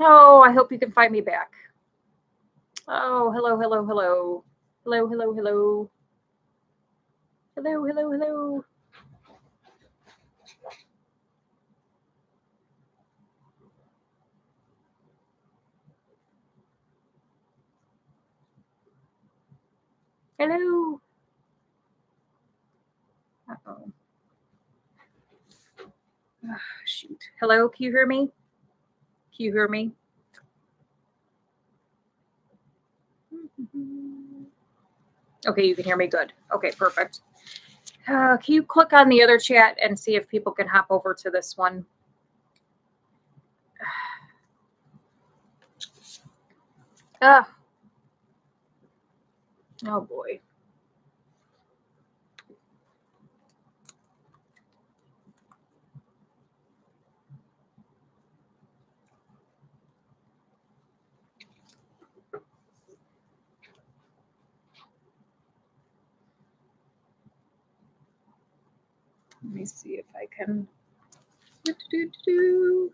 Oh, I hope you can find me back. Oh, hello, hello, hello. Hello, hello, hello. Hello, hello, hello. Hello. Uh-oh. Ah, shoot. Hello, can you hear me? Can you hear me? Okay, you can hear me. Good. Okay, perfect. Can you click on the other chat and see if people can hop over to this one? Ah, oh boy. Let me see if I can. Do-do-do-do-do.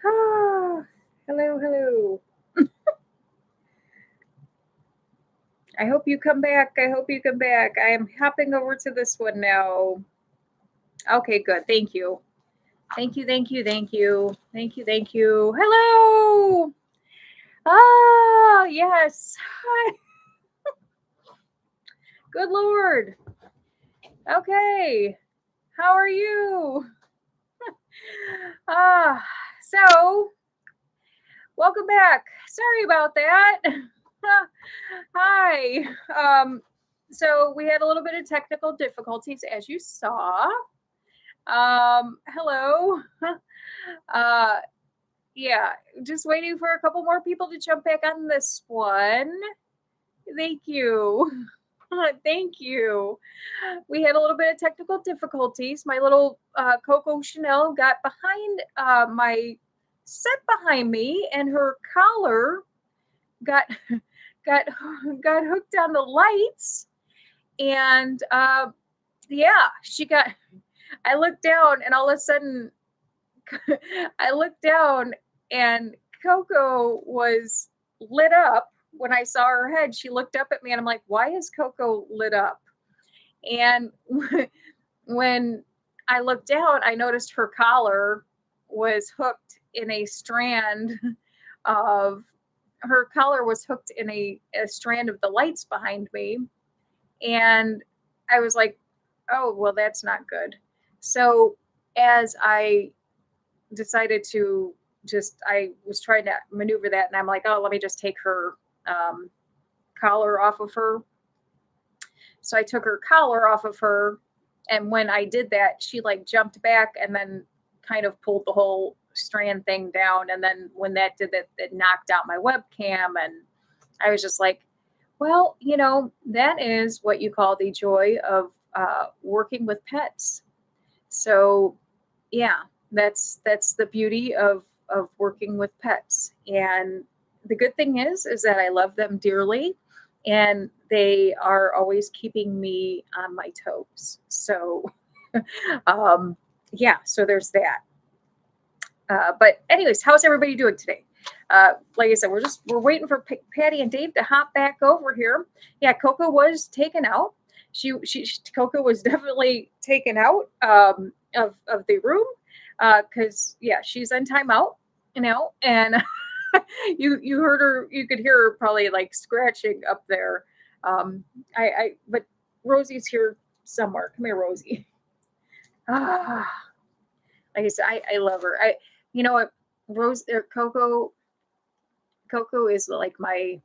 Ah, hello, hello. I hope you come back. I hope you come back. I am hopping over to this one now. Okay, good. Thank you. Thank you, thank you, thank you. Thank you, thank you. Hello. Ah, yes. Hi. Good Lord. Okay. How are you? Ah, so welcome back. Sorry about that. Hi. So we had a little bit of technical difficulties as you saw. Hello. Uh, yeah, just waiting for a couple more people to jump back on this one. Thank you. Thank you. We had a little bit of technical difficulties. My little Coco Chanel got behind my set behind me, and her collar got got got hooked on the lights, and yeah, she got. I looked down, and all of a sudden, I looked down, and Coco was lit up. When I saw her head, she looked up at me, and I'm like, "Why is Coco lit up?" And when I looked down, I noticed her collar was hooked in a strand of her collar was hooked in a strand of the lights behind me. And I was like, oh, well, that's not good. So as I decided to I was trying to maneuver that, and I'm like, oh, let me just take her um, collar off of her. So I took her collar off of her, and when I did that, she like jumped back and then kind of pulled the whole strand thing down. And then when that did that, it knocked out my webcam, and I was just like, well, that is what you call the joy of working with pets. So yeah, that's the beauty of working with pets. And the good thing is that I love them dearly, and they are always keeping me on my toes. So um yeah, so there's that. But anyways, how's everybody doing today? Like I said, we're waiting for Patty and Dave to hop back over here. Yeah, Coco was taken out. Coco was definitely taken out of the room because yeah, she's on timeout, and you heard her. You could hear her probably like scratching up there. But Rosie's here somewhere. Come here, Rosie. Ah, like I said, I love her. You know what, Rose or Coco is like my.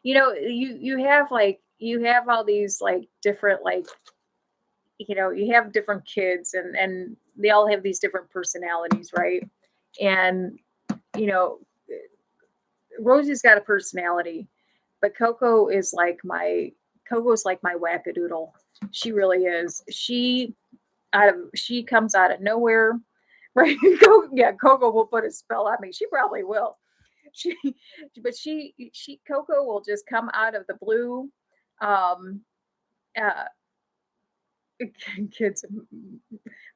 You have all these like different like you have different kids, and they all have these different personalities, right? And you know, Rosie's got a personality, but Coco's like my wackadoodle. She really is. She comes out of nowhere, right? Yeah, Coco will put a spell on me. She probably will. She, but she Coco will just come out of the blue. Um, uh, kids,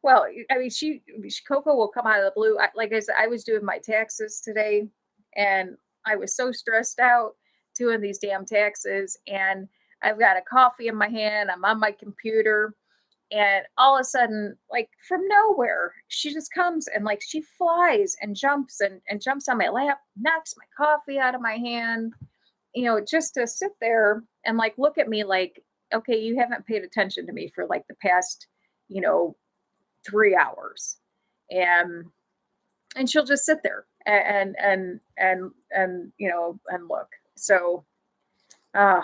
Well, I mean, Coco will come out of the blue. Like I said, I was doing my taxes today, and I was so stressed out doing these damn taxes. And I've got a coffee in my hand. I'm on my computer, and all of a sudden, like from nowhere, she just comes and like she flies and jumps and jumps on my lap, knocks my coffee out of my hand. Just to sit there and like look at me like, okay, you haven't paid attention to me for like the past, you know 3 hours. And and she'll just sit there and look. So I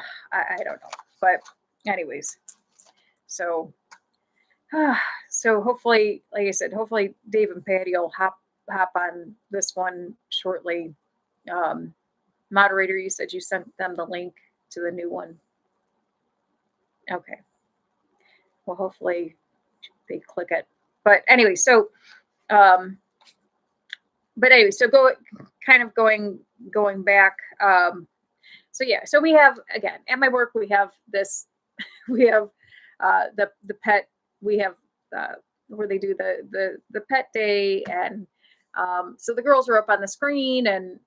don't know, but anyways, so so hopefully, like I said, hopefully Dave and Patty will hop on this one shortly. um Moderator, you said you sent them the link to the new one. Okay, well, hopefully they click it. But anyway, so um so kind of going back. So yeah, so we have, again, at my work, we have this. We have the pet. We have where they do the pet day. And so the girls were up on the screen, and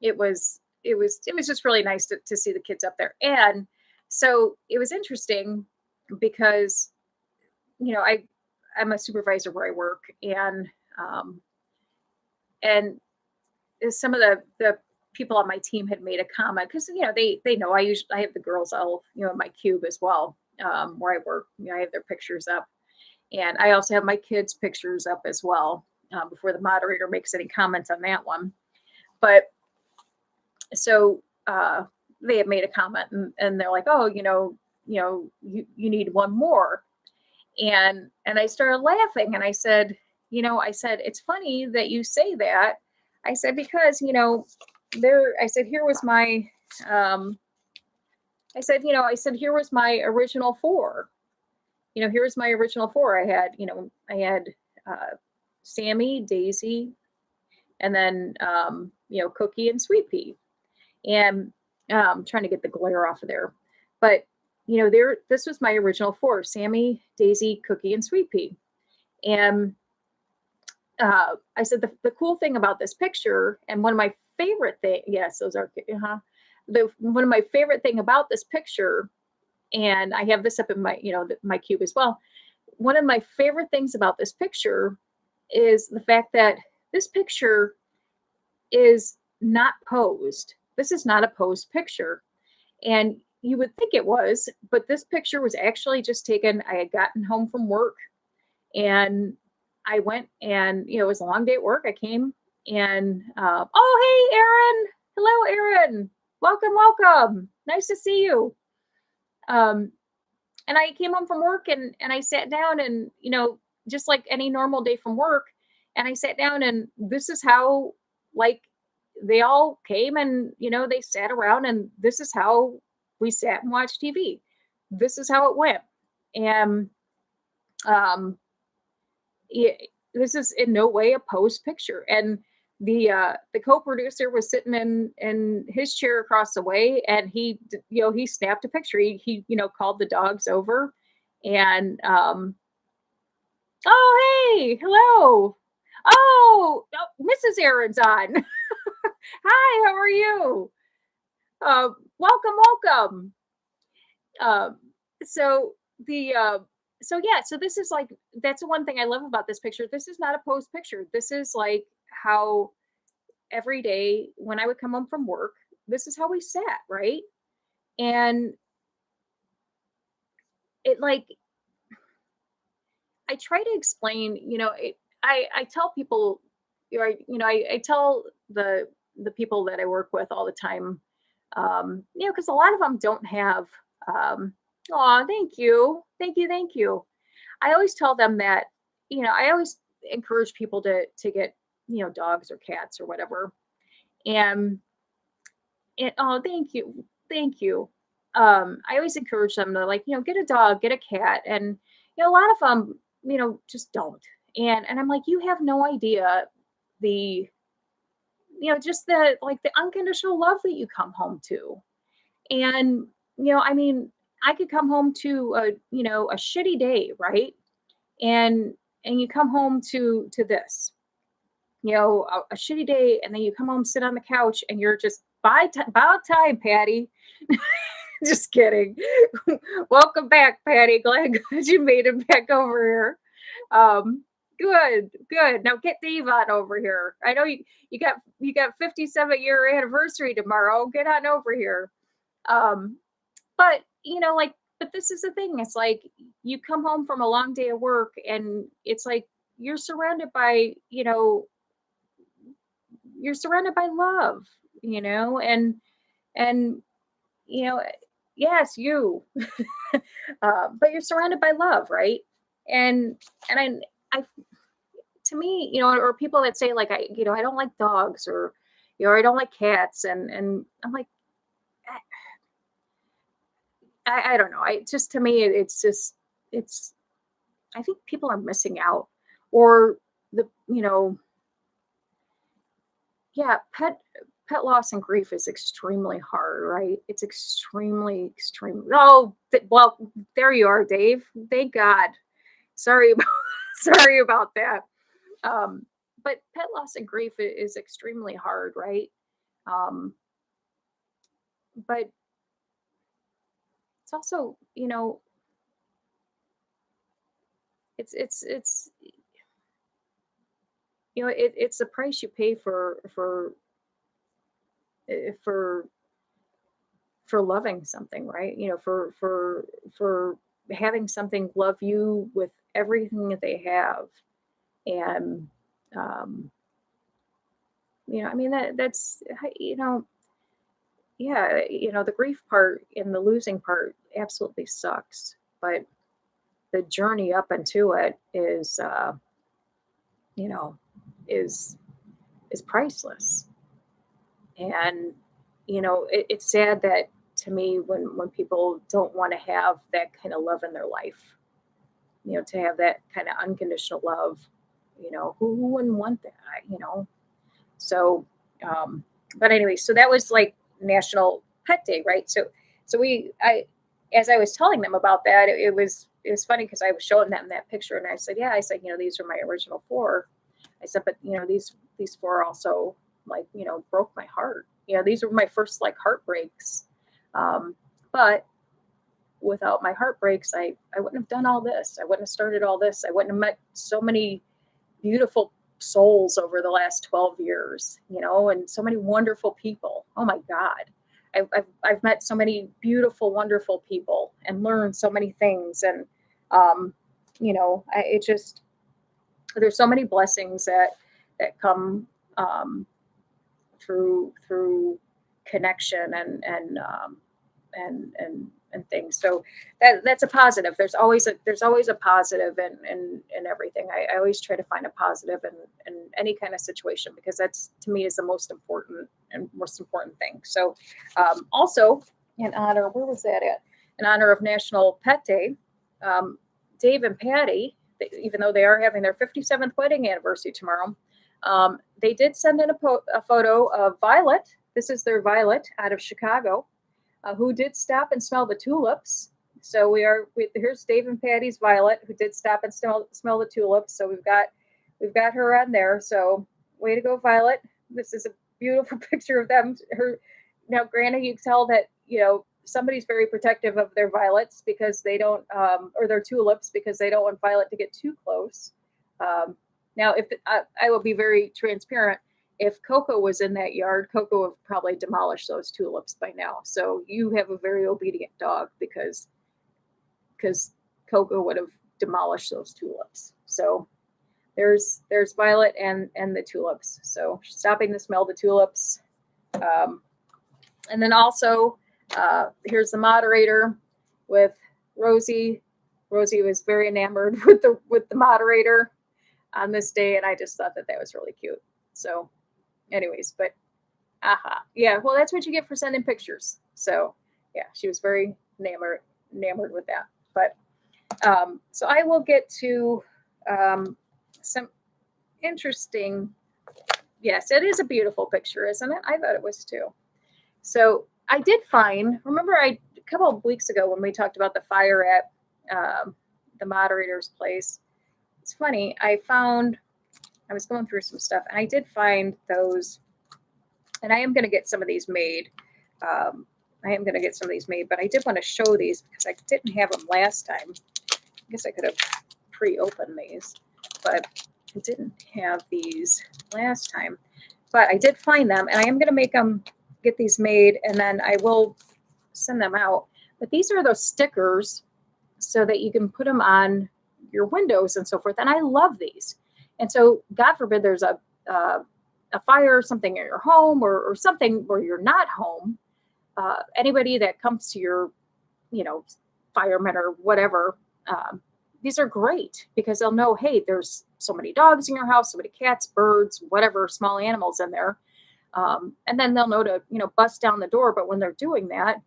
it was just really nice to see the kids up there. And so it was interesting because I'm a supervisor where I work. And some of the people on my team had made a comment, because they know I have the girls all in my cube as well, where I work. I have their pictures up, and I also have my kids' pictures up as well, before the moderator makes any comments on that one. But so they had made a comment, and they're like, oh, you need one more. And I started laughing, and I said, it's funny that you say that. I said, because I said, here was my here was my original four. Here was my original four. I had Sammy, Daisy, and then Cookie and Sweet Pea. And trying to get the glare off of there. But this was my original four: Sammy, Daisy, Cookie, and Sweet Pea. And I said, the cool thing about this picture, and one of my favorite thing, yes, those are, one of my favorite thing about this picture, and I have this up in my, my cube as well. One of my favorite things about this picture is the fact that this picture is not posed. This is not a posed picture. And you would think it was, but this picture was actually just taken. I had gotten home from work, and I went, and it was a long day at work. I came, and oh, hey, Aaron. Hello, Aaron. Welcome. Nice to see you. And I came home from work, and I sat down, and just like any normal day from work, and I sat down, and this is how, like, they all came, and they sat around, and this is how we sat and watched TV. This is how it went. And this is in no way a posed picture. And the co-producer was sitting in his chair across the way, and he snapped a picture. He called the dogs over, and oh, hey, hello. Oh, Mrs. Aaron's on. Hi, how are you? Welcome. Um, so the so yeah, so this is like, that's the one thing I love about this picture. This is not a posed picture. This is like how every day when I would come home from work, this is how we sat, right? And it, like, I try to explain, I tell people, I tell the people that I work with all the time, because a lot of them don't have, oh, thank you. I always tell them that, I always encourage people to get, dogs or cats or whatever. And oh, thank you. I always encourage them to, like, get a dog, get a cat. And a lot of them, just don't. And I'm like, you have no idea the, just the, like, the unconditional love that you come home to. And I mean, I could come home to a shitty day, right? and you come home to this, a shitty day, and then you come home, sit on the couch, and you're just about time, Patty. Just kidding. Welcome back, Patty. Glad you made it back over here. Um, good. Now get Dave on over here. I know you got 57-year anniversary tomorrow. Get on over here. Um, but but this is the thing. It's like you come home from a long day of work, and it's like you're surrounded by, you're surrounded by love, and you know, yes, you, but you're surrounded by love, right? And I, to me, or people that say like I don't like dogs, or I don't like cats, and I'm like, I don't know. I just, to me, it's just, it's. I think people are missing out, or the yeah, pet loss and grief is extremely hard, right? It's extreme. Oh, well, there you are, Dave. Thank God. Sorry about sorry about that. Um, but pet loss and grief is extremely hard, right? Um, but it's also, it's it's the price you pay for for loving something, right? For having something love you with everything that they have. And um I mean, that's, yeah, the grief part and the losing part absolutely sucks, but the journey up into it is you know is priceless. And it's sad that, to me, when people don't want to have that kind of love in their life, to have that kind of unconditional love, who wouldn't want that, so um but anyway, so that was like National Pet Day, right? So as I was telling them about that, it was funny because I was showing them that picture, and I said, yeah, I said, these are my original four. I said, but these four also, like, broke my heart. These were my first, like, heartbreaks. But without my heartbreaks, I wouldn't have done all this. I wouldn't have started all this. I wouldn't have met so many beautiful souls over the last 12 years, and so many wonderful people. Oh my God. I've met so many beautiful, wonderful people and learned so many things. And, it just, there's so many blessings that come, through connection and things. So that's a positive. There's always a positive in everything. I always try to find a positive in any kind of situation, because that's, to me, is the most important thing. So also, in honor, where was that at? In honor of National Pet Day, um, Dave and Patty, even though they are having their 57th wedding anniversary tomorrow, they did send in a photo of Violet. This is their Violet out of Chicago, who did stop and smell the tulips. So here's Dave and Patty's Violet, who did stop and smell the tulips. So we've got her on there. So way to go, Violet. This is a beautiful picture of them. Now, granted, you can tell that, somebody's very protective of their violets, because they don't, or their tulips, because they don't want Violet to get too close. Now, if I will be very transparent, if Coco was in that yard, Coco would probably demolish those tulips by now. So you have a very obedient dog, because Coco would have demolished those tulips. So there's Violet and the tulips. So stopping to smell the tulips. And then also, here's the moderator with Rosie. Rosie was very enamored with the moderator on this day, and I just thought that was really cute. So anyways, but yeah, well, that's what you get for sending pictures. So yeah, she was very enamored with that. But so I will get to some interesting. Yes, it is a beautiful picture, isn't it? I thought it was too. So I did find, remember, a couple of weeks ago when we talked about the fire at the moderator's place, it's funny. I was going through some stuff and I did find those, and I am going to get some of these made. I am going to get some of these made, but I did want to show these because I didn't have them last time. I guess I could have pre-opened these, but I didn't have these last time. But I did find them, and I am going to get these made, and then I will send them out. But these are those stickers so that you can put them on your windows and so forth. And I love these. And so, God forbid, there's a fire or something in your home or something where you're not home. Anybody that comes to your, firemen or whatever, these are great because they'll know, hey, there's so many dogs in your house, so many cats, birds, whatever, small animals in there. And then they'll know to, bust down the door. But when they're doing that,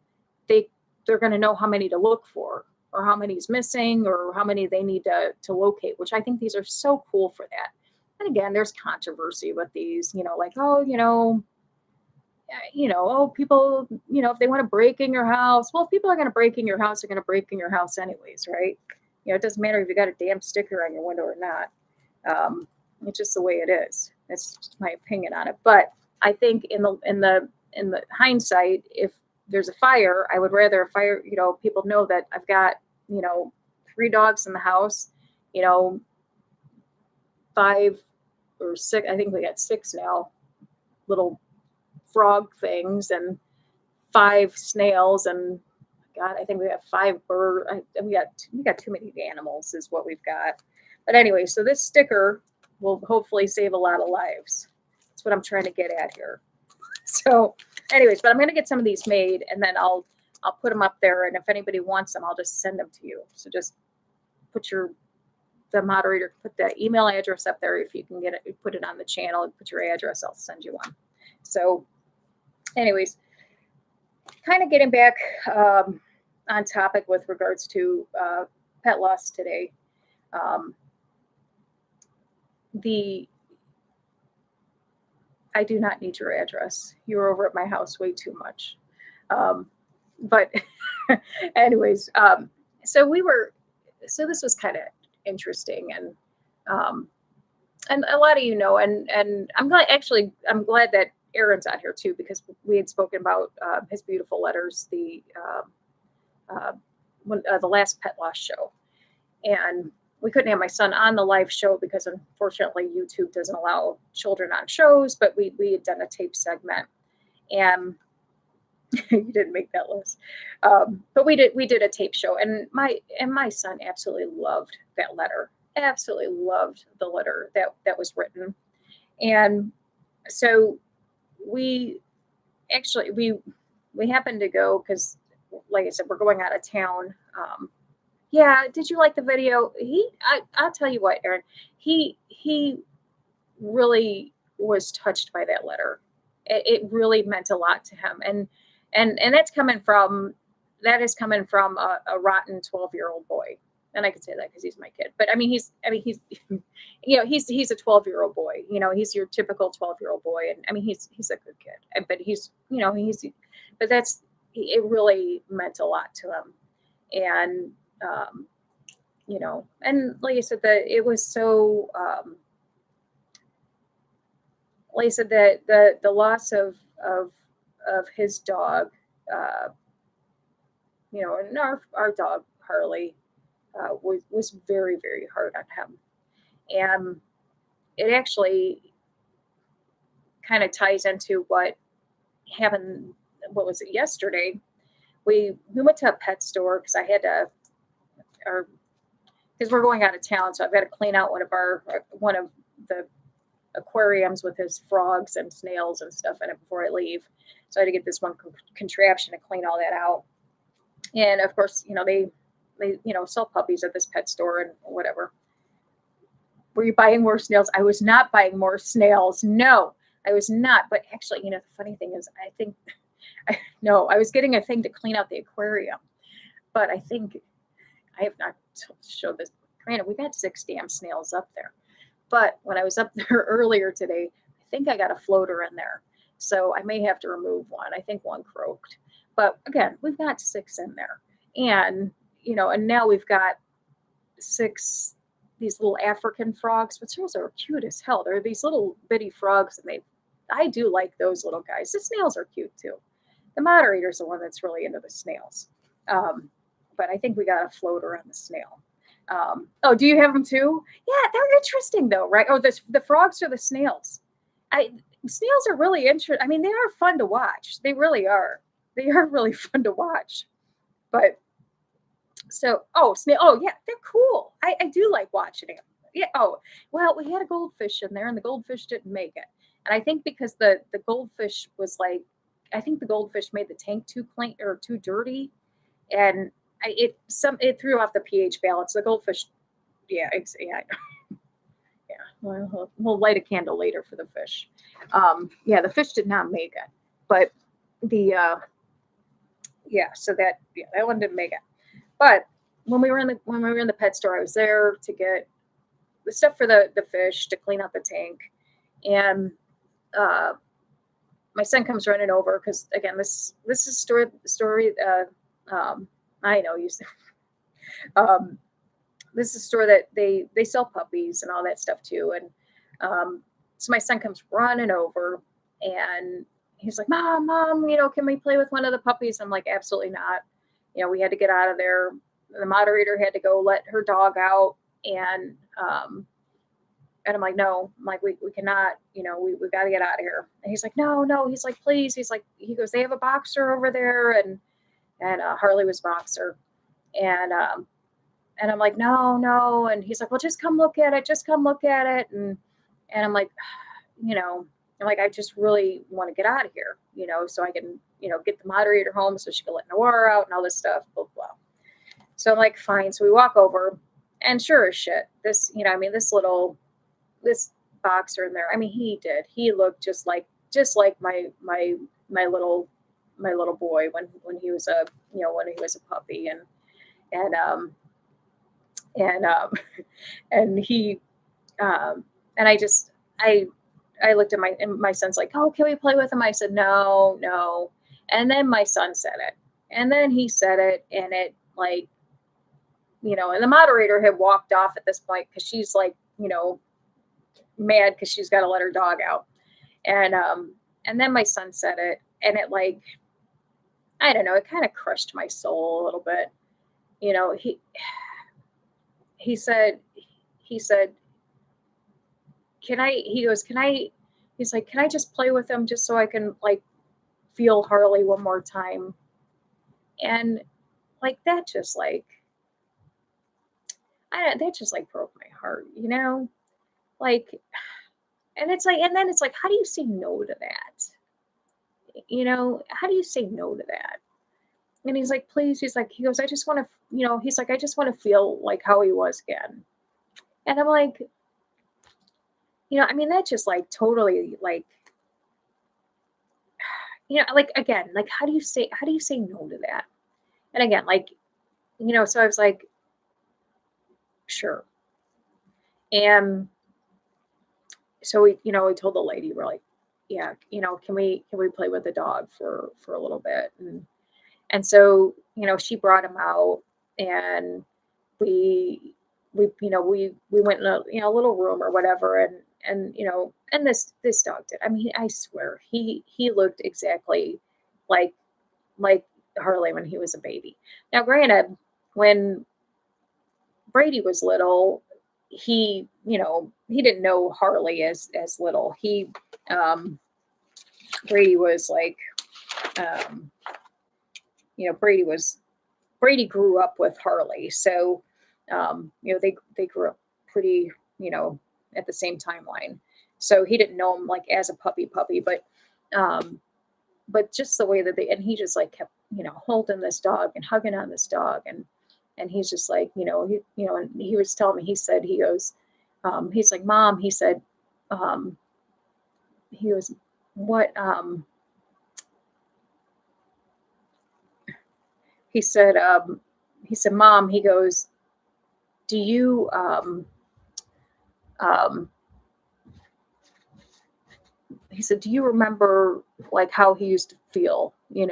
they're going to know how many to look for or how many's missing or how many they need to locate, which I think these are so cool for that. And again, there's controversy with these, like, oh, people, if they want to break in your house, well, if people are going to break in your house, they're going to break in your house anyways, right? It doesn't matter if you got a damn sticker on your window or not. It's just the way it is. That's just my opinion on it. But I think in the hindsight, if there's a fire, I would rather people know that I've got, 3 dogs in the house, 5 or 6, I think we got 6 now, little frog things, and 5 snails, and God, I think we have 5 birds. We got too many animals is what we've got. But anyway, so this sticker will hopefully save a lot of lives. That's what I'm trying to get at here. So anyways, but I'm going to get some of these made, and then I'll put them up there, and if anybody wants them, I'll just send them to you. So just put the moderator, put the email address up there. If you can get it, put it on the channel and put your address, I'll send you one. So anyways, kind of getting back on topic with regards to pet loss today. I do not need your address. You're over at my house way too much. But anyways, so this was kind of interesting, and a lot of and I'm glad that Aaron's out here too, because we had spoken about his beautiful letters, the last pet loss show, and we couldn't have my son on the live show because unfortunately YouTube doesn't allow children on shows, but we had done a tape segment, and you didn't make that list. But we did a tape show, and my son absolutely loved that letter. Absolutely loved the letter that was written. And so we happened to go because, like I said, we're going out of town. Yeah, did you like the video? I'll tell you what, Aaron, he really was touched by that letter. It really meant a lot to him, and that's coming from a rotten 12-year-old boy. And I could say that because he's my kid, but he's a 12-year-old boy. He's your typical 12-year-old boy, and he's a good kid. But it really meant a lot to him, and and like I said, it was so. Like I said, the loss of his dog, and our dog Harley, was very, very hard on him, and it actually kind of ties into what happened. What was it yesterday? We went to a pet store because I had to, because we're going out of town, so I've got to clean out one of the aquariums with his frogs and snails and stuff in it before I leave. So I had to get this one contraption to clean all that out. And of course, they sell puppies at this pet store and whatever. Were you buying more snails? I was not buying more snails. No, I was not. But actually, the funny thing is, I was getting a thing to clean out the aquarium, but I think I have not showed this. Granted, we got 6 damn snails up there. But when I was up there earlier today, I think I got a floater in there. So I may have to remove one. I think one croaked. But again, we've got 6 in there. And, and now we've got 6 these little African frogs, which those are cute as hell. They're these little bitty frogs, and I do like those little guys. The snails are cute too. The moderator's the one that's really into the snails. Um, but I think we got a floater on the snail. Oh, do you have them too? Yeah, they're interesting though, right? Oh, the frogs or the snails. I Snails are really interesting. I mean, they are fun to watch. They really are. They are really fun to watch. But snail. Oh yeah, they're cool. I do like watching them. Yeah. Oh well, we had a goldfish in there, and the goldfish didn't make it. And I think because the goldfish was like, I think the goldfish made the tank too clean or too dirty, and it threw off the pH balance. The goldfish, yeah, yeah, yeah. Well, we'll light a candle later for the fish. Yeah, the fish did not make it, but the yeah, so that one didn't make it. But when we were in the pet store, I was there to get the stuff for the fish to clean out the tank, and uh, my son comes running over because again, this is story. I know you. Um, this is a store that they sell puppies and all that stuff too, and so my son comes running over, and he's like, "Mom, can we play with one of the puppies?" I'm like, "Absolutely not." We had to get out of there. The moderator had to go let her dog out, and I'm like, "No," I'm like, we cannot, we got to get out of here. And he's like, "No," he's like, "Please," he goes, "They have a boxer over there," and Harley was boxer, and I'm like, "No," and he's like, "Well, just come look at it, and I'm like, you know, I'm like, I just really want to get out of here, so I can, get the moderator home so she can let Noir out and all this stuff, blah, blah. So I'm like, fine. So we walk over, and sure as shit, this boxer in there. I mean, he looked just like my little boy when he was a puppy, and and he, and I looked at my son's like, "Oh, can we play with him?" I said, "No, no." And then my son said it. And then he said it, and it like, and the moderator had walked off at this point because she's like, mad because she's got to let her dog out. And then my son said it, and it like, I don't know, it kind of crushed my soul a little bit. He said, he said, he's like, "Can I just play with him just so I can like feel Harley one more time?" And like that just like, that just like broke my heart, like, and it's like, and then it's like, how do you say no to that? How do you say no to that? And he's like, "Please," he goes, "I just want to, he's like, I just want to feel like how he was again." And I'm like, I mean, that just like totally like, like again, like how do you say no to that? And again, like, so I was like, sure. And so we told the lady, we're like, yeah, can we play with the dog for a little bit? And so, she brought him out, and we went in a little room or whatever, and this dog did. I mean, I swear he looked exactly like Harley when he was a baby. Now, granted, when Brady was little, he didn't know Harley as little. Um, Brady was like, um, Brady grew up with Harley, so they grew up pretty, at the same timeline. So he didn't know him like as a puppy, um, but just the way that and he just like kept, holding this dog and hugging on this dog, and he's just like, and he was telling me, he goes, he's like, "Mom," he said, he was, "What?" He said, "Mom," he goes, "Do you, um, he said, do you remember like how he used to feel, And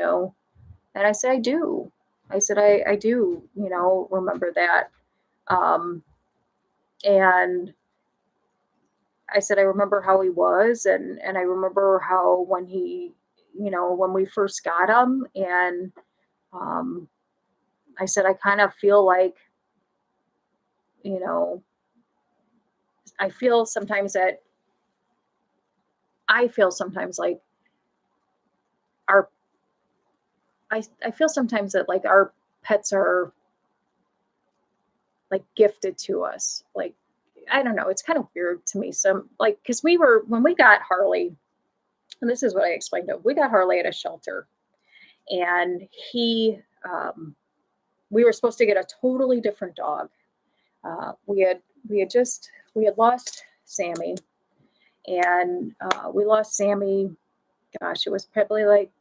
I said, "I do." I said, I do, remember that. Um, And I said, I remember how he was, and I remember how when he, when we first got him, and um, I said, I kind of feel like, you know, I feel sometimes that I feel sometimes like our, I feel sometimes that like our pets are like gifted to us. Like, I don't know, it's kind of weird to me. Some like, because when we got Harley, and this is what I explained to him, we got Harley at a shelter, and we were supposed to get a totally different dog. We had we had lost Sammy, and we lost Sammy. Gosh, it was probably like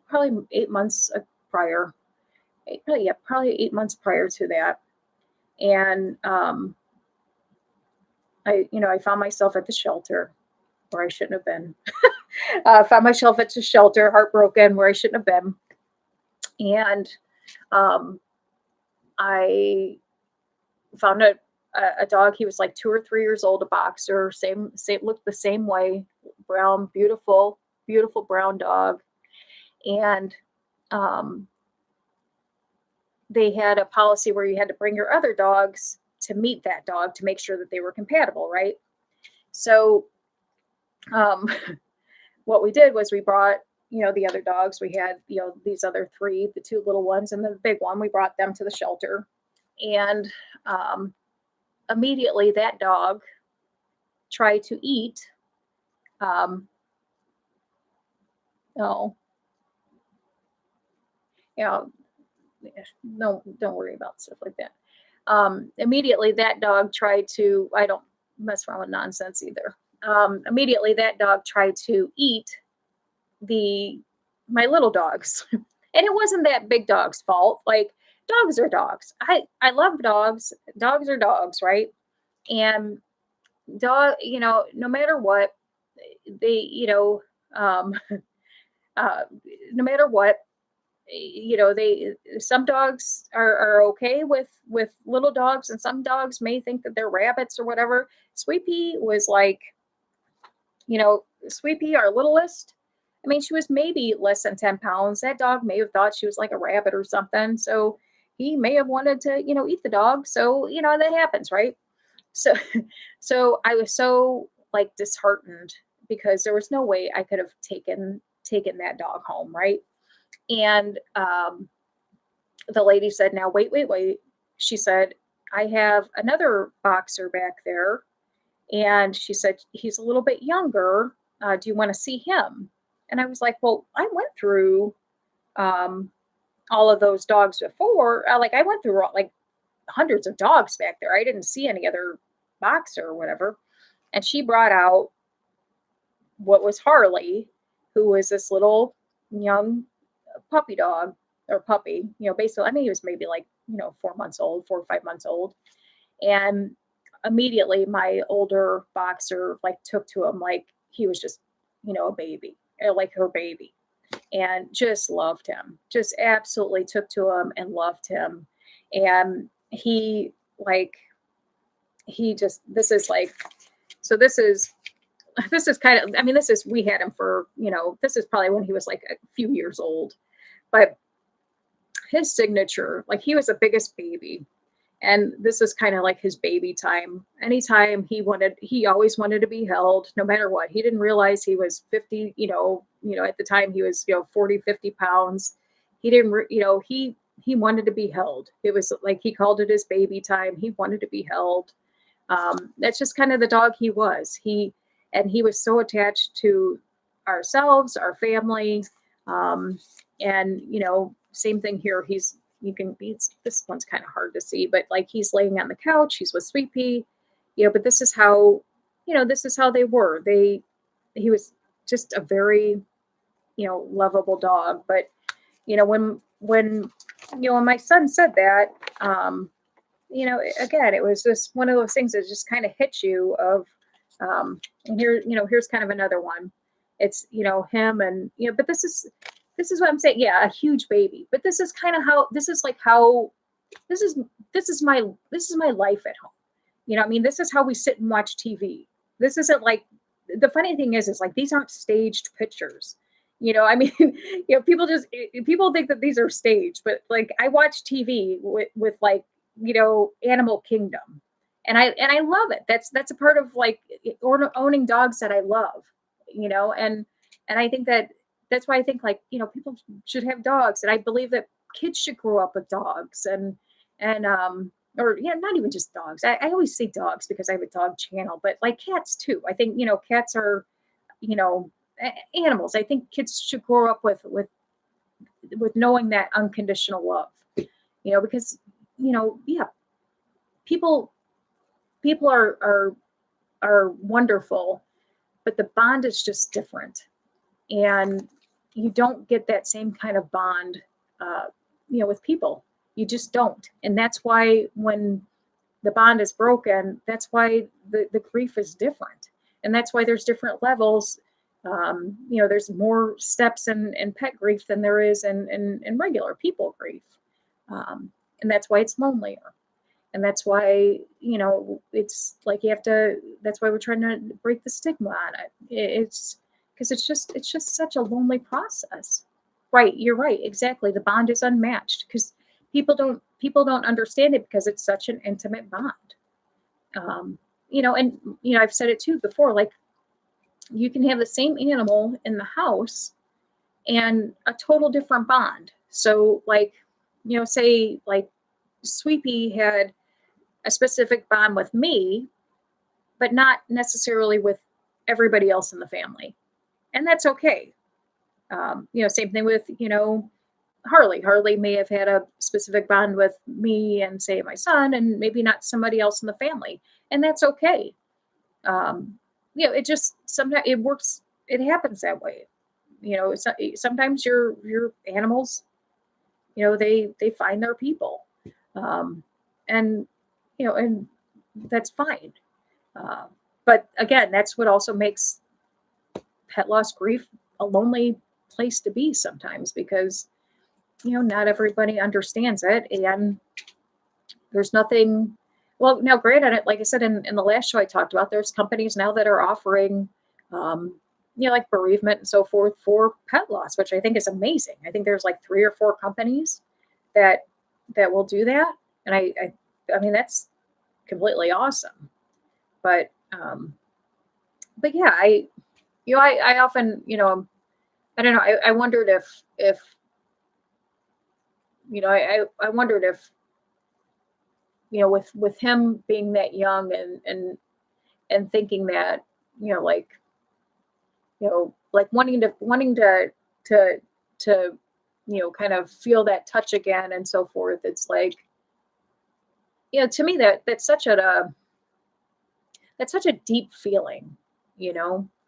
probably 8 months prior. Probably 8 months prior to that. And I found myself at the shelter where I shouldn't have been. Found myself at the shelter, heartbroken, where I shouldn't have been. And um, I found a dog. He was like 2 or 3 years old, a boxer, same looked the same way, brown, beautiful brown dog. And um, they had a policy where you had to bring your other dogs to meet that dog to make sure that they were compatible, right? So um, what we did was we brought the other dogs. We had these other three, the two little ones and the big one. We brought them to the shelter, and um, immediately that dog tried to eat. Um, oh, you know, no, don't worry about stuff like that. Immediately that dog tried to. I don't mess around with nonsense either. Immediately that dog tried to eat the my little dogs. And it wasn't that big dog's fault. Like, dogs are dogs. I love dogs. Dogs are dogs, right? And dog, no matter what, they, um uh no matter what, they some dogs are okay with little dogs, and some dogs may think that they're rabbits or whatever. Sweet Pea was like, Sweet Pea, our littlest, I mean, she was maybe less than 10 pounds. That dog may have thought she was like a rabbit or something. So he may have wanted to, eat the dog. So, that happens, right? So, so I was so like disheartened because there was no way I could have taken that dog home, right? And the lady said, now, wait, wait, wait. She said, I have another boxer back there. And she said, he's a little bit younger. Do you want to see him? And I was like, well, I went through um, all of those dogs before. Like, I went through like hundreds of dogs back there. I didn't see any other boxer or whatever. And she brought out what was Harley, who was this little young puppy dog or puppy, basically, I mean, he was maybe like, 4 months old, 4 or 5 months old. And immediately my older boxer like took to him like he was just, a baby, or like her baby, and just loved him, just absolutely took to him and loved him. And he just, this is like, so this is kind of, I mean, we had him for, this is probably when he was like a few years old, but his signature, like, he was the biggest baby. And this is kind of like his baby time. Anytime he always wanted to be held, no matter what. He didn't realize he was 50, at the time he was, 40, 50 pounds. He didn't, he wanted to be held. It was like, he called it his baby time. He wanted to be held. That's just kind of the dog he was. And he was so attached to ourselves, our family. And, same thing here. This one's kind of hard to see, but like, he's laying on the couch, he's with Sweet Pea, but this is how they were. He was just a very, lovable dog. But, when my son said that, again, it was just one of those things that just kind of hit you of, and here, here's kind of another one. It's, him and, but this is what I'm saying. Yeah, a huge baby. But this is kind of how this is my life at home. I mean, this is how we sit and watch TV. This isn't like the funny thing is like these aren't staged pictures. I mean, people just people think that these are staged, but like I watch TV with like, Animal Kingdom. And I love it. That's a part of like owning dogs that I love, and I think that's why I think like, people should have dogs. And I believe that kids should grow up with dogs and or yeah, not even just dogs. I always say dogs because I have a dog channel, but like cats too. I think, cats are, you know, animals. I think kids should grow up with knowing that unconditional love, because, yeah, people people are wonderful, but the bond is just different. And you don't get that same kind of bond, uh, with people. You just don't. And that's why when the bond is broken, that's why the grief is different. And that's why there's different levels. There's more steps in pet grief than there is in regular people grief. And that's why it's lonelier. And that's why, it's like you have to, that's why we're trying to break the stigma on it. It's because it's just such a lonely process. Right, you're right, exactly. The bond is unmatched because people don't understand it because it's such an intimate bond. And I've said it too before, like you can have the same animal in the house and a total different bond. So like, say like Sweepy had a specific bond with me, but not necessarily with everybody else in the family. And that's okay. Same thing with, Harley. Harley may have had a specific bond with me and say my son, and maybe not somebody else in the family. And that's okay. It just sometimes it works. It happens that way. Sometimes your animals, they find their people, um, and and that's fine. Uh, but again, that's what also makes pet loss grief a lonely place to be sometimes because not everybody understands it, and there's nothing. Well, now granted, like I said in the last show I talked about, there's companies now that are offering um, like bereavement and so forth for pet loss, which I think is amazing. I think there's like 3 or 4 companies that will do that, and I mean that's completely awesome. But yeah, I often, I don't know. I wondered if I wondered if with him being that young and thinking that like like to to kind of feel that touch again and so forth. It's like to me that's such a deep feeling.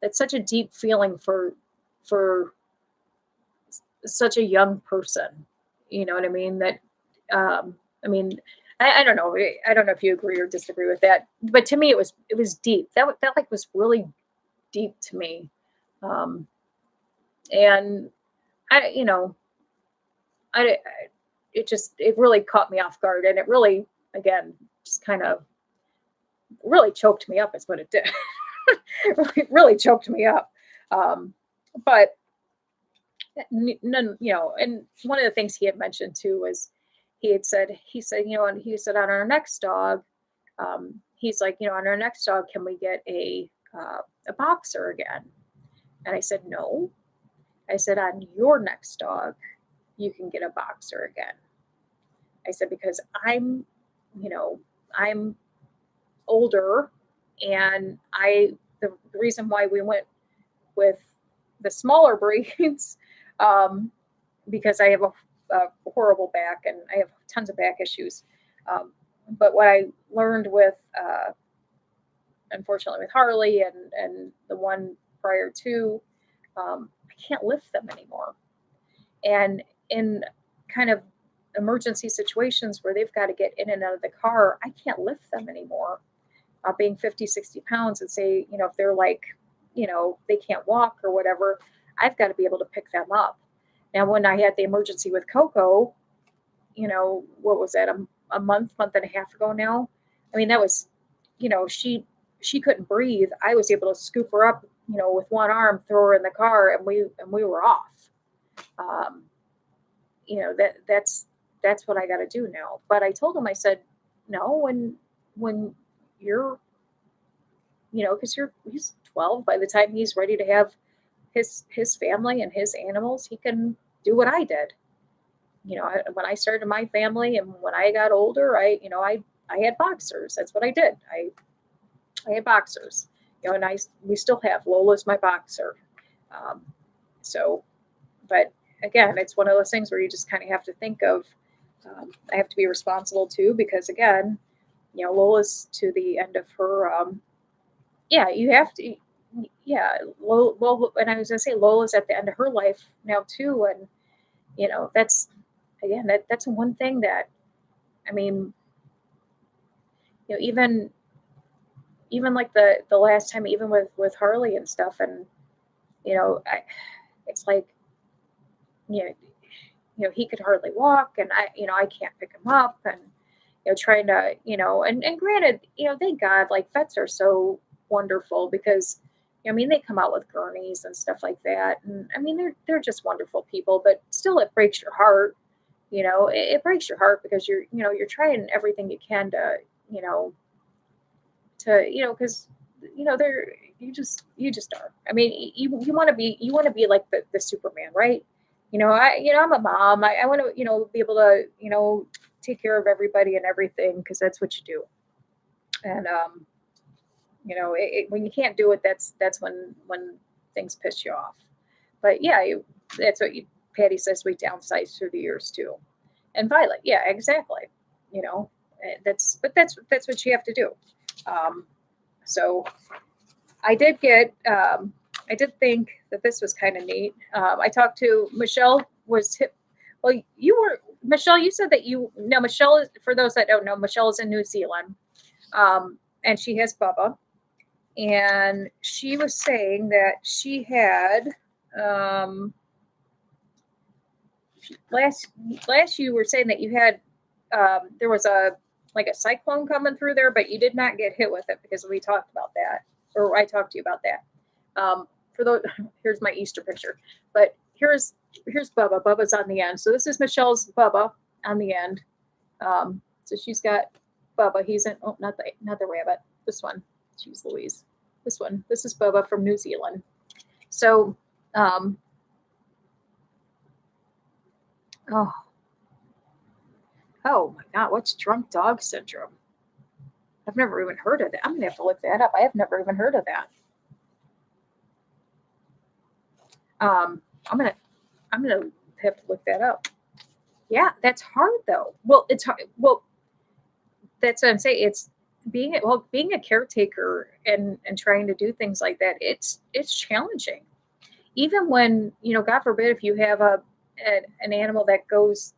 That's such a deep feeling for such a young person. You know what I mean? That I mean, I don't know. I don't know if you agree or disagree with that, but to me, it was deep. That like was really deep to me, um, and I I it really caught me off guard, and it really again just kind of really choked me up. Is what it did. Really choked me up. Um, but none, and one of the things he had mentioned too was he said, and he said on our next dog, he's like, on our next dog, can we get a boxer again? And I said, no. I said, on your next dog, you can get a boxer again. I said, because I'm older, and the reason why we went with the smaller breeds, um, because I have a horrible back and I have tons of back issues. But what I learned unfortunately, with Harley and the one prior to, I can't lift them anymore. And in kind of emergency situations where they've got to get in and out of the car, I can't lift them anymore. Being 50, 60 pounds, and say, if they're like, they can't walk or whatever, I've got to be able to pick them up. Now, when I had the emergency with Coco, what was that, a month and a half ago now? I mean, that was, she couldn't breathe. I was able to scoop her up, with one arm, throw her in the car, and we were off. Um, that's what I got to do now. But I told him, I said, no, when you're, because he's 12. By the time he's ready to have his family and his animals, he can do what I did. When I started my family and when I got older, I had boxers. That's what I did. I had boxers, and we still have Lola's my boxer. Um, so, but again, it's one of those things where you just kind of have to think of, I have to be responsible too, because again, Lola's to the end of her, yeah, you have to, yeah, well, and I was gonna say Lola's at the end of her life now too, and that's again that's one thing that, I mean, even like the last time, even with Harley and stuff, and it's like, you know he could hardly walk, and I can't pick him up, and trying to, and granted, thank God, like, vets are so wonderful, because I mean, they come out with gurneys and stuff like that, and I mean, they're just wonderful people, but still, it breaks your heart. It breaks your heart, because you're trying everything you can to, you know because they're, you just are. I mean, you want to be like the Superman, right? I'm a mom. I want to, be able to, take care of everybody and everything, because that's what you do. And when you can't do it, that's when things piss you off. But yeah, that's what Patty says, we downsized through the years too. And Violet, yeah, exactly. You know, that's what you have to do. Um, so I did think that this was kind of neat. I talked to Michelle. Well, you were Michelle. You said that no, Michelle is, for those that don't know, Michelle is in New Zealand, and she has Bubba, and she was saying that she had, um, last you were saying that you had, there was a cyclone coming through there, but you did not get hit with it, because we talked about that, or I talked to you about that. For those, here's my Easter picture, but here's Bubba. Bubba's on the end. So this is Michelle's Bubba on the end. So she's got Bubba. He's in, oh, not the rabbit. This one. Jeez Louise. This one. This is Bubba from New Zealand. So, oh, oh my God, what's drunk dog syndrome? I've never even heard of that. I'm gonna have to look that up. I have never even heard of that. Um, I'm gonna have to look that up. Yeah, that's hard though. Well, it's hard. Well, that's what I'm saying. It's being a caretaker and trying to do things like that. It's challenging. Even when, God forbid, if you have an animal that goes,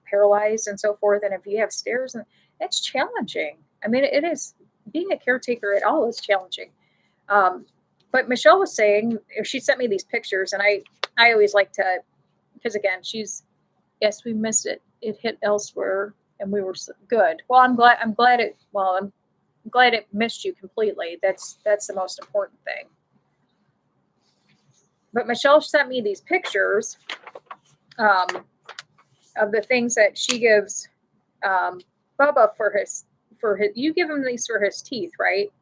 paralyzed and so forth, and if you have stairs, and it's challenging. I mean, it is, being a caretaker at all is challenging. Um, but Michelle was saying, she sent me these pictures, and I always like to, because again, yes, we missed it. It hit elsewhere, and we were good. Well, I'm glad it missed you completely. That's the most important thing. But Michelle sent me these pictures, of the things that she gives, Bubba for his. You give him these for his teeth, right?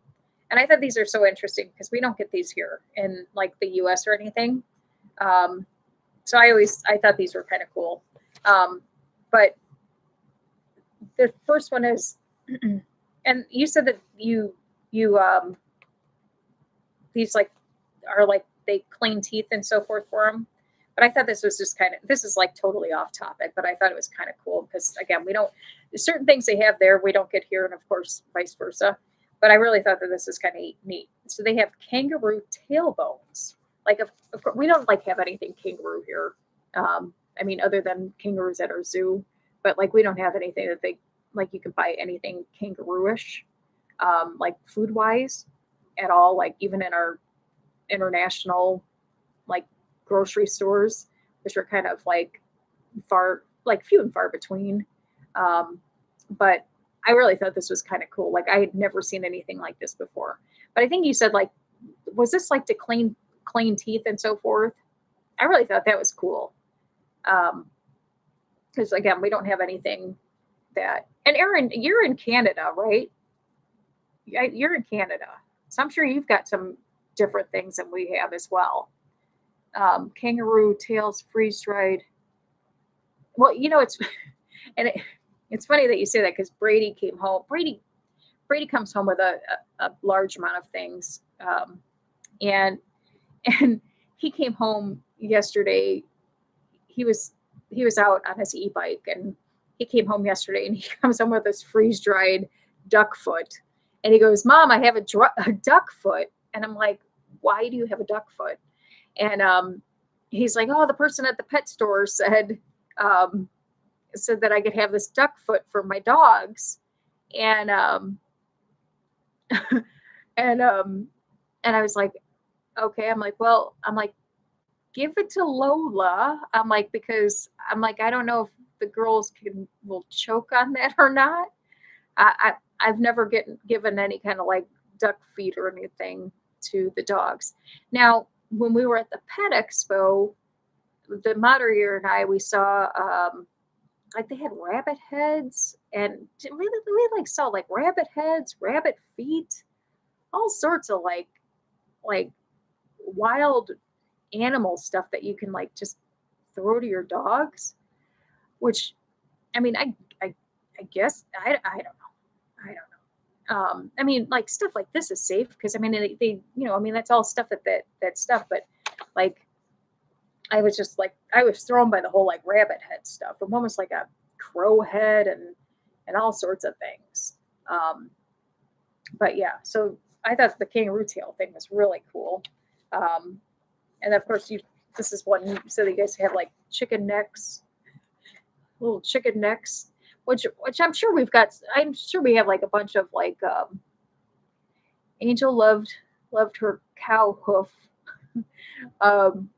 And I thought these are so interesting, because we don't get these here in like the U.S. or anything. So I thought these were kind of cool. But the first one is, and you said that you these like are like, they clean teeth and so forth for them. But I thought this was just this is like totally off topic, but I thought it was kind of cool, because again, there's certain things they have there we don't get here, and of course vice versa. But I really thought that this is kind of neat. So they have kangaroo tailbones. Like, of course, we don't like have anything kangaroo here. I mean, other than kangaroos at our zoo, but like, we don't have anything that they, like, you can buy anything kangaroo-ish, like food wise at all. Like, even in our international, like, grocery stores, which are kind of like few and far between. But I really thought this was kind of cool. Like I had never seen anything like this before. But I think you said like, was this like to clean teeth and so forth? I really thought that was cool. Because again, we don't have anything that. And Aaron, you're in Canada, right? You're in Canada, so I'm sure you've got some different things than we have as well. Kangaroo tails freeze dried. Well, it's and it's funny that you say that because Brady came home. Brady comes home with a large amount of things, and and he came home yesterday. He was he was out on his e-bike, and he came home yesterday, and he comes home with this freeze dried duck foot, and he goes, "Mom, I have a duck foot," and I'm like, "Why do you have a duck foot?" And he's like, "Oh, the person at the pet store um, said that I could have this duck foot for my dogs," and and and I was like, "Okay." I'm like, "Well," I'm like, "Give it to Lola." I'm like, because I'm like, I don't know if the girls will choke on that or not. I've never given any kind of like duck feed or anything to the dogs. Now, when we were at the pet expo, the moderator and I, we saw like they had rabbit heads, and we like saw like rabbit heads, rabbit feet, all sorts of like wild animal stuff that you can like just throw to your dogs. Which, I mean, I guess I don't know. I don't know. I mean, like stuff like this is safe because I mean they I mean that's all stuff that stuff, but like I was just like I was thrown by the whole like rabbit head stuff. And one was like a crow head and all sorts of things. Um, but yeah, so I thought the kangaroo tail thing was really cool. Um, and of course this is one you said that you guys have like chicken necks, little chicken necks, which I'm sure we've got. I'm sure we have like a bunch of like Angel loved her cow hoof. um,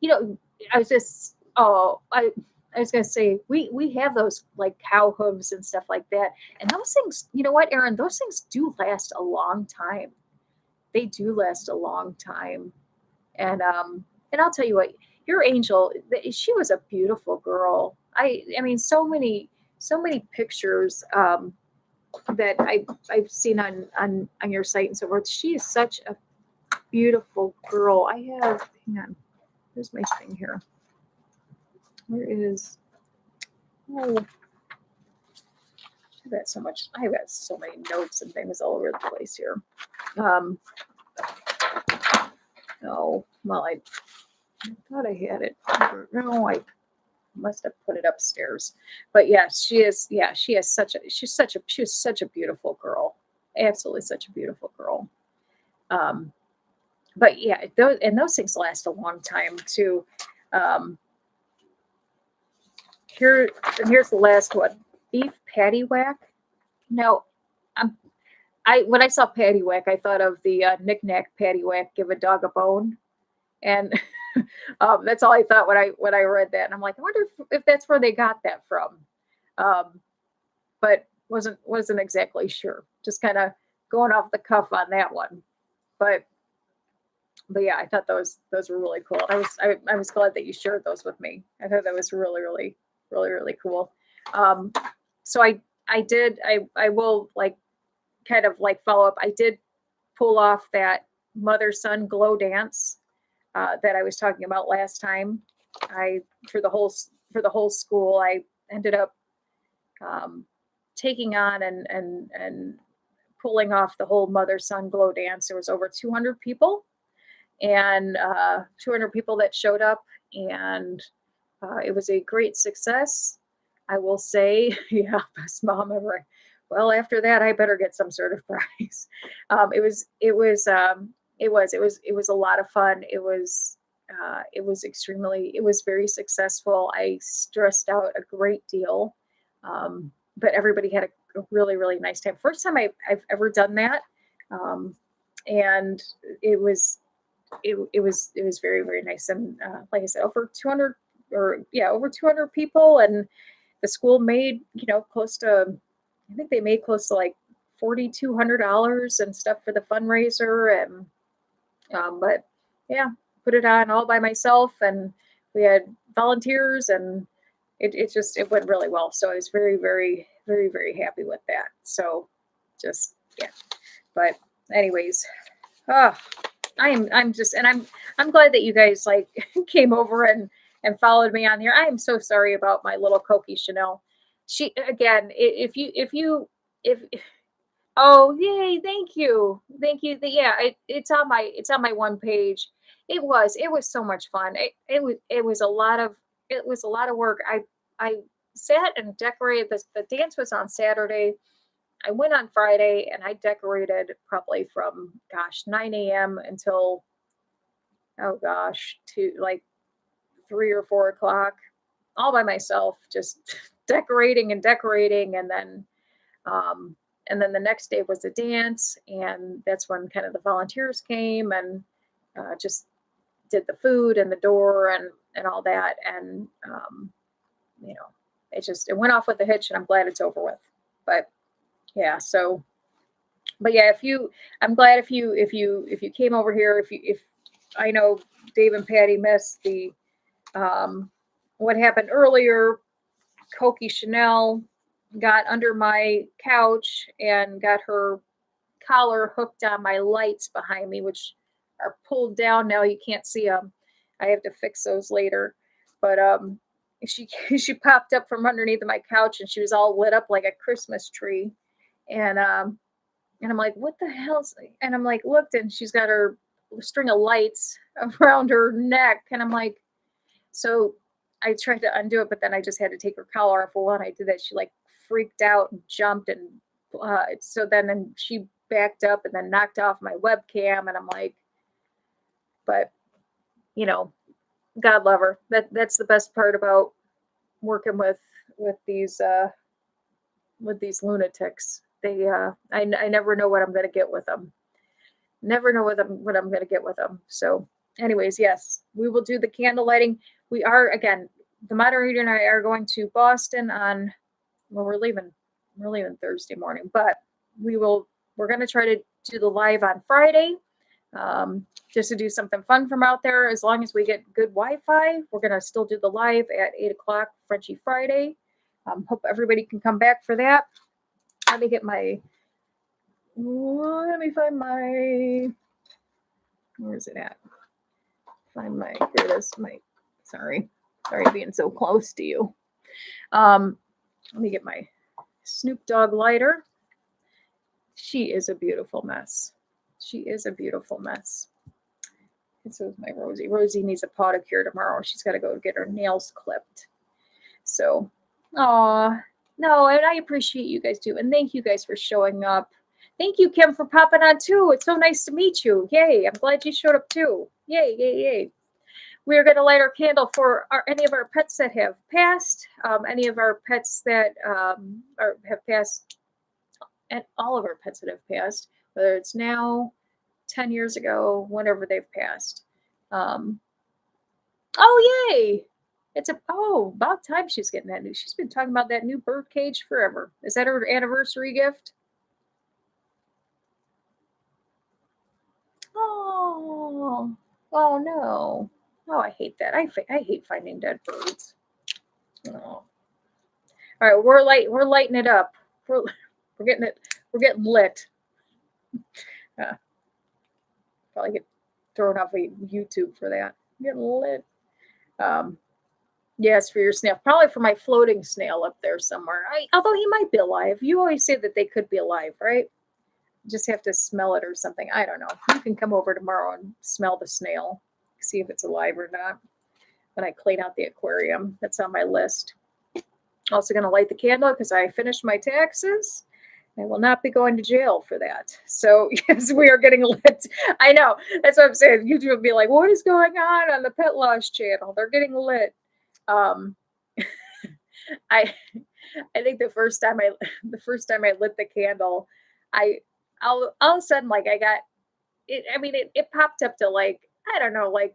I was just I was gonna say we have those like cow hooves and stuff like that, and those things. You know what, Aaron? Those things do last a long time. They do last a long time, and I'll tell you what, your Angel, she was a beautiful girl. I mean, so many pictures that I've seen on your site and so forth. She is such a beautiful girl. Hang on, where's my thing here? Where is, oh, I've got so many notes and things all over the place here. No, well, I thought I had it. No, I must have put it upstairs. But yeah, she's such a beautiful girl. Absolutely such a beautiful girl. Um, but yeah, those things last a long time too. Um, here's the last one. Beef patty whack. Now, I'm when I saw patty whack, I thought of the knick-knack patty whack, give a dog a bone, and that's all I thought when I read that. And I'm like, I wonder if that's where they got that from, but wasn't exactly sure. Just kind of going off the cuff on that one, but yeah, I thought those were really cool. I was glad that you shared those with me. I thought that was really cool. Um, so I will like kind of like follow up. I did pull off that mother son glow dance that I was talking about last time. I for the whole school, I ended up um, taking on and pulling off the whole mother son glow dance. There was over 200 people and 200 people that showed up, and it was a great success. I will say, yeah, best mom ever. Well, after that, I better get some sort of prize. It was a lot of fun. It was very successful. I stressed out a great deal, but everybody had a really nice time. First time I've ever done that, and it was it was very nice. And like I said, over 200 over 200 people, and the school made close to I think they made close to like $4,200 and stuff for the fundraiser. And but yeah, put it on all by myself, and we had volunteers, and it went really well. So I was very, very, very, very happy with that. So just yeah. But anyways, oh, I'm just, and I'm glad that you guys like came over and followed me on here. I am so sorry about my little Cokie Chanel. She again, if oh yay, thank you. Yeah, it's on my one page. It was so much fun. It was a lot of work. I sat and decorated this. The dance was on Saturday. I went on Friday and I decorated probably from, gosh, 9 a.m. until, oh gosh, to like 3 or 4 o'clock, all by myself, just decorating and decorating. Um, and then the next day was the dance. And that's when kind of the volunteers came and just did the food and the door and all that. And, you know, it went off with a hitch, and I'm glad it's over with. But yeah, so but yeah, I'm glad if you came over here, if I know Dave and Patty missed the what happened earlier. Cokie Chanel got under my couch and got her collar hooked on my lights behind me, which are pulled down now. You can't see them. I have to fix those later. But she she popped up from underneath my couch, and she was all lit up like a Christmas tree. And I'm like, what the hell's, and I'm like, looked, and she's got her string of lights around her neck. And I'm like, so I tried to undo it, but then I just had to take her collar off. Well, when I did that, she like freaked out and jumped. And so then she backed up and then knocked off my webcam. And I'm like, but you know, God love her. That's the best part about working with these lunatics. I never know what I'm going to get with them. Never know what I'm going to get with them. So anyways, yes, we will do the candle lighting. We are, again, the moderator and I are going to Boston on, well, we're leaving Thursday morning, but we're going to try to do the live on Friday. Just to do something fun from out there. As long as we get good Wi-Fi, we're going to still do the live at 8 o'clock Frenchy Friday. Hope everybody can come back for that. Let me find my, where is it at? Here it is. Sorry being so close to you. Let me get my Snoop Dogg lighter. She is a beautiful mess. And so is my Rosie. Rosie needs a pedicure tomorrow. She's got to go get her nails clipped. So, no, and I appreciate you guys too. And thank you guys for showing up. Thank you, Kim, for popping on too. It's so nice to meet you. Yay. I'm glad you showed up too. Yay. We're going to light our candle for any of our pets that have passed, any of our pets that have passed, and all of our pets that have passed, whether it's now, 10 years ago, whenever they've passed. Oh, yay. About time she's getting that new. She's been talking about that new bird cage forever. Is that her anniversary gift? Oh no. Oh, I hate that. I hate finding dead birds. Oh. All right, we're lighting it up. We're getting lit. Probably get thrown off of YouTube for that. Getting lit. Yes, for your snail. Probably for my floating snail up there somewhere. Although he might be alive. You always say that they could be alive, right? Just have to smell it or something. I don't know. You can come over tomorrow and smell the snail. See if it's alive or not. When I clean out the aquarium. That's on my list. Also going to light the candle because I finished my taxes. I will not be going to jail for that. So, yes, we are getting lit. I know. That's what I'm saying. YouTube will be like, what is going on the Pet Loss channel? They're getting lit. I think the first time I lit the candle, all of a sudden, like, I got it. I mean, it popped up to like, I don't know, like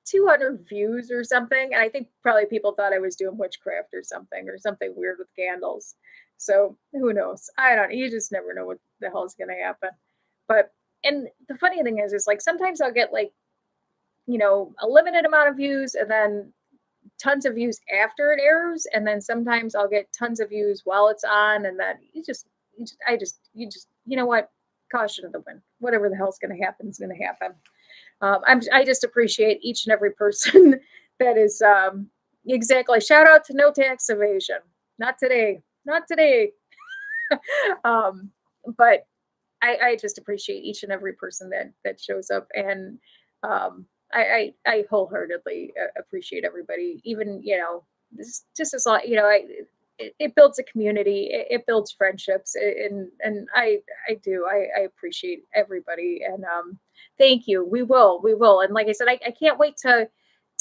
200 views or something. And I think probably people thought I was doing witchcraft or something weird with candles. So who knows? I don't. You just never know what the hell is going to happen. But and the funny thing is like sometimes I'll get like a limited amount of views and then tons of views after it airs, and then sometimes I'll get tons of views while it's on, and then you know what? Caution to the wind. Whatever the hell's going to happen is going to happen. I just appreciate each and every person that is exactly. Shout out to No Tax Evasion. Not today. Not today. But I just appreciate each and every person that shows up, and I wholeheartedly appreciate everybody. Even this just as long it builds a community, it builds friendships, and I do I appreciate everybody, and thank you. We will, and like I said, I can't wait to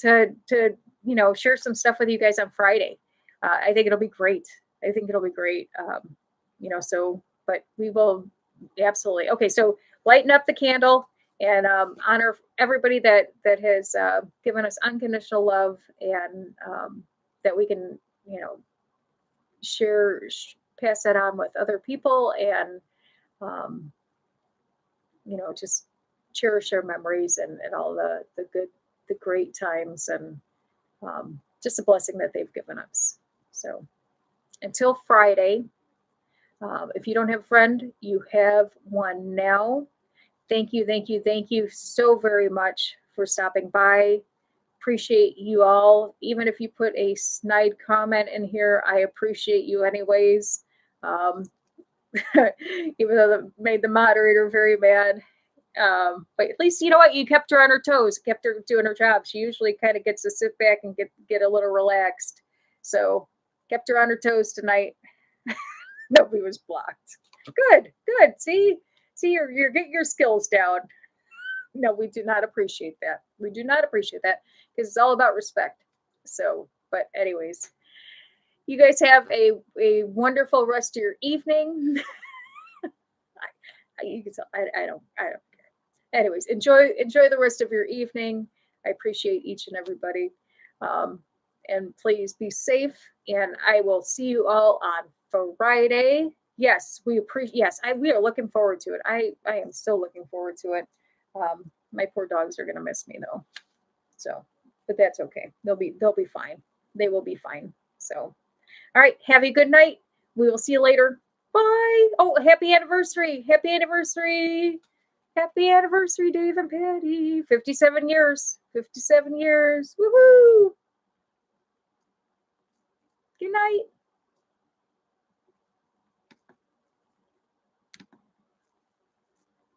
share some stuff with you guys on Friday. I think it'll be great. I think it'll be great. So but we will absolutely. Okay, so lighten up the candle and honor everybody that has given us unconditional love, and that we can share, pass that on with other people, and um, just cherish our memories, and all the good, the great times, and just a blessing that they've given us. So until Friday, if you don't have a friend, you have one now. Thank you, thank you, thank you so very much for stopping by. Appreciate you all. Even if you put a snide comment in here, I appreciate you anyways. Um, even though that made the moderator very mad. But at least you know what, you kept her on her toes, kept her doing her job. She usually kind of gets to sit back and get a little relaxed. So kept her on her toes tonight. Nobody was blocked. Good, good. See, you're getting your skills down. No, we do not appreciate that. We do not appreciate that because it's all about respect. So, but anyways, you guys have a wonderful rest of your evening. You can tell I don't care. Anyways, enjoy the rest of your evening. I appreciate each and everybody. And please be safe. And I will see you all on Friday. Yes, we appreciate. Yes, we are looking forward to it. I am still looking forward to it. My poor dogs are gonna miss me though. So, but that's okay. They'll be fine. They will be fine. So, all right. Have a good night. We will see you later. Bye. Oh, happy anniversary! Happy anniversary! Happy anniversary, Dave and Patty. 57 years. 57 years. Woohoo! Good night.